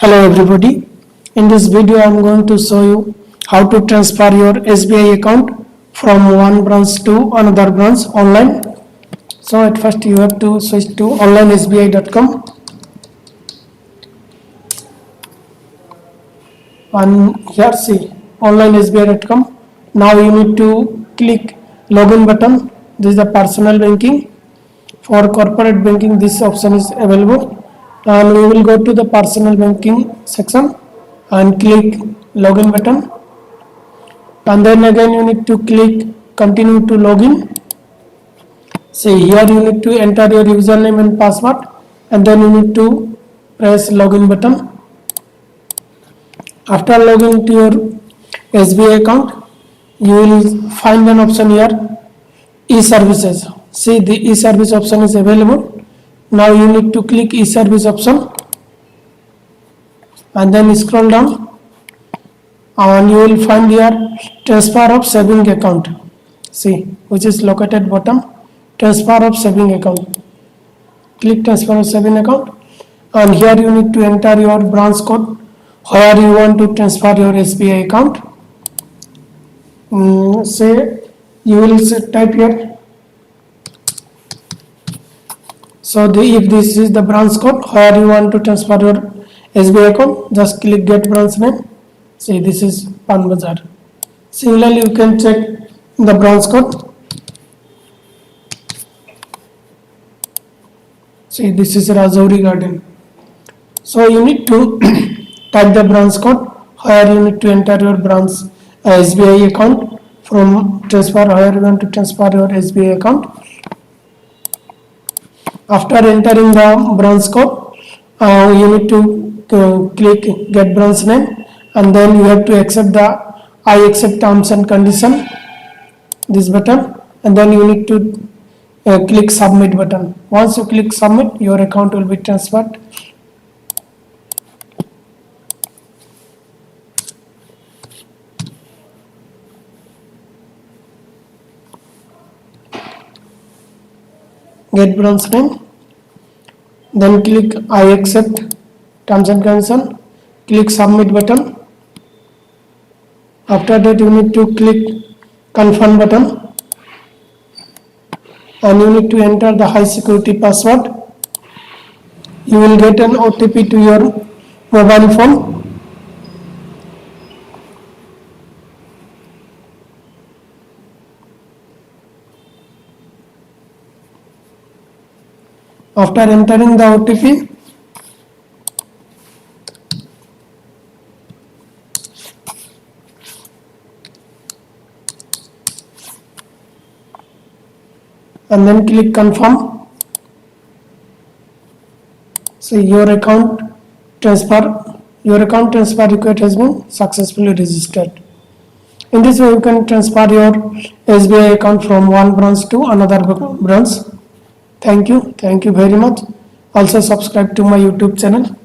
Hello everybody, in this video I am going to show you how to transfer your SBI account from one branch to another branch online. So at first you have to switch to onlinesbi.com and here see onlinesbi.com. Now you need to click login button. This is the personal banking. For corporate banking this option is available. And we will go to the personal banking section and click login button, and then again you need to click continue to login. See here you need to enter your username and password, and then you need to press login button. After logging to your SBI account, you will find an option here, e-services. See the e-service option is available. Now you need to click e-service option and then scroll down, and you will find here transfer of saving account. See which is located bottom, transfer of saving account. Click transfer of saving account, and here you need to enter your branch code where you want to transfer your SBI account. Say you will type here. So if this is the branch code where you want to transfer your SBI account, just click get branch name. See this is Panbazar. Similarly you can check the branch code. See this is Rajouri Garden. So you need to type the branch code where you need to enter your branch SBI account from transfer where you want to transfer your SBI account. After entering the branch code, you need to click get branch name, and then you have to accept the I accept terms and condition, this button, and then you need to click submit button. Once you click submit, your account will be transferred. Get branch name, then click I accept terms and condition, click submit button. After that you need to click confirm button, and you need to enter the high security password. You will get an OTP to your mobile phone. After entering the OTP, and then click confirm. See your account transfer request has been successfully registered. In this way you can transfer your SBI account from one branch to another branch. Thank you very much. Also subscribe to my YouTube channel.